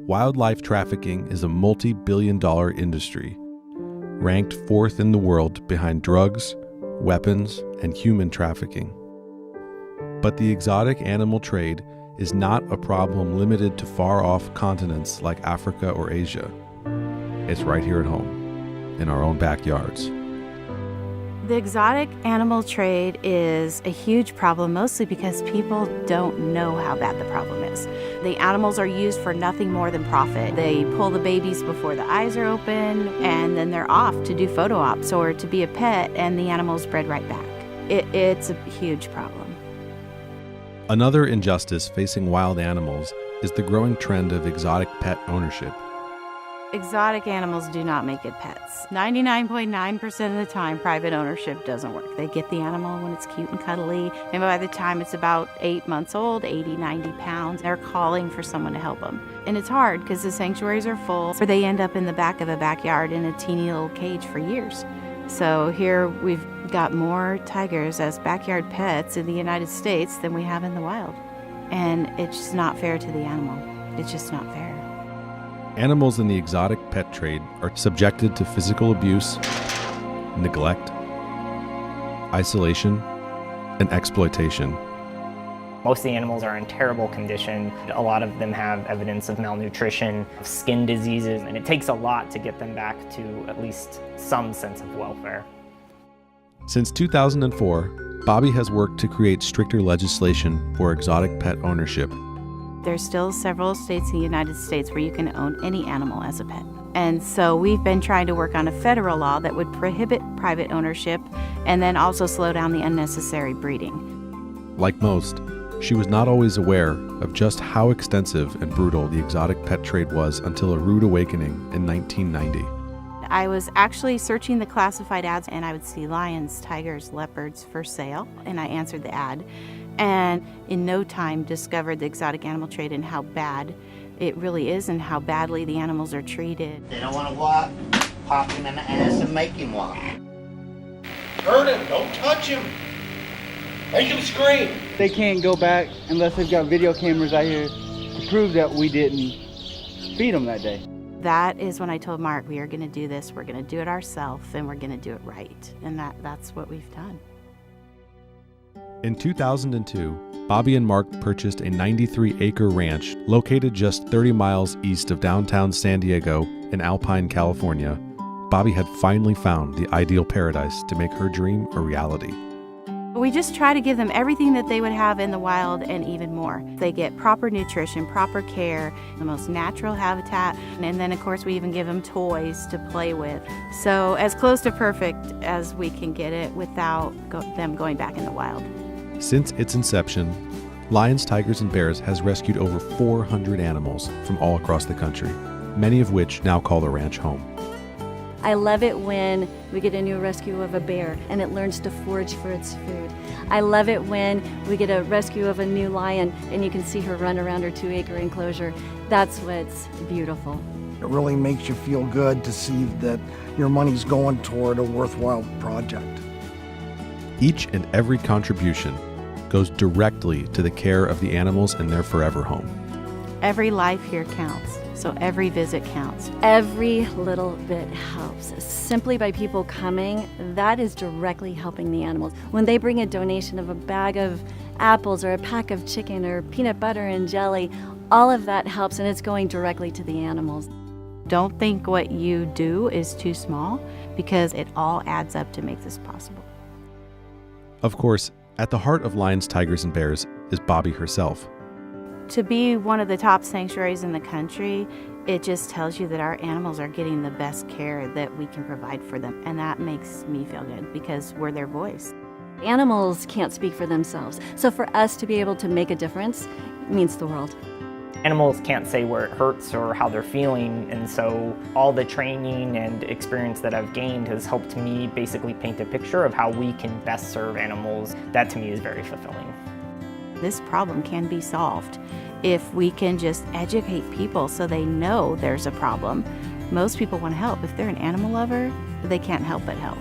Wildlife trafficking is a multi-billion-dollar industry, ranked fourth in the world behind drugs, weapons, and human trafficking. But the exotic animal trade is not a problem limited to far-off continents like Africa or Asia. It's right here at home, in our own backyards. The exotic animal trade is a huge problem, mostly because people don't know how bad the problem is. The animals are used for nothing more than profit. They pull the babies before the eyes are open, and then they're off to do photo ops or to be a pet, and the animal's bred right back. It's a huge problem. Another injustice facing wild animals is the growing trend of exotic pet ownership. Exotic animals do not make good pets. 99.9% of the time, private ownership doesn't work. They get the animal when it's cute and cuddly, and by the time it's about 8 months old, 80, 90 pounds, they're calling for someone to help them. And it's hard because the sanctuaries are full, or they end up in the back of a backyard in a teeny little cage for years. So here we've got more tigers as backyard pets in the United States than we have in the wild. And it's just not fair to the animal. It's just not fair. Animals in the exotic pet trade are subjected to physical abuse, neglect, isolation, and exploitation. Most of the animals are in terrible condition. A lot of them have evidence of malnutrition, skin diseases, and it takes a lot to get them back to at least some sense of welfare. Since 2004, Bobby has worked to create stricter legislation for exotic pet ownership. There's still several states in the United States where you can own any animal as a pet. And so we've been trying to work on a federal law that would prohibit private ownership and then also slow down the unnecessary breeding. Like most, she was not always aware of just how extensive and brutal the exotic pet trade was until a rude awakening in 1990. I was actually searching the classified ads, and I would see lions, tigers, leopards for sale, and I answered the ad. And in no time discovered the exotic animal trade and how bad it really is and how badly the animals are treated. They don't want to walk, pop him in the ass and make him walk. Hurt him, don't touch him. Make him scream. They can't go back unless they've got video cameras out here to prove that we didn't feed them that day. That is when I told Mark, we are going to do this, we're going to do it ourselves, and we're going to do it right. And that's what we've done. In 2002, Bobby and Mark purchased a 93-acre ranch located just 30 miles east of downtown San Diego in Alpine, California. Bobby had finally found the ideal paradise to make her dream a reality. We just try to give them everything that they would have in the wild and even more. They get proper nutrition, proper care, the most natural habitat, and then of course we even give them toys to play with. So as close to perfect as we can get it without them going back in the wild. Since its inception, Lions, Tigers, and Bears has rescued over 400 animals from all across the country, many of which now call the ranch home. I love it when we get a new rescue of a bear and it learns to forage for its food. I love it when we get a rescue of a new lion and you can see her run around her 2-acre enclosure. That's what's beautiful. It really makes you feel good to see that your money's going toward a worthwhile project. Each and every contribution goes directly to the care of the animals in their forever home. Every life here counts, so every visit counts. Every little bit helps. Simply by people coming, that is directly helping the animals. When they bring a donation of a bag of apples or a pack of chicken or peanut butter and jelly, all of that helps and it's going directly to the animals. Don't think what you do is too small because it all adds up to make this possible. Of course, at the heart of Lions, Tigers, and Bears is Bobby herself. To be one of the top sanctuaries in the country, it just tells you that our animals are getting the best care that we can provide for them. And that makes me feel good because we're their voice. Animals can't speak for themselves. So for us to be able to make a difference means the world. Animals can't say where it hurts or how they're feeling, and so all the training and experience that I've gained has helped me basically paint a picture of how we can best serve animals. That to me is very fulfilling. This problem can be solved if we can just educate people so they know there's a problem. Most people want to help. If they're an animal lover, they can't help but help.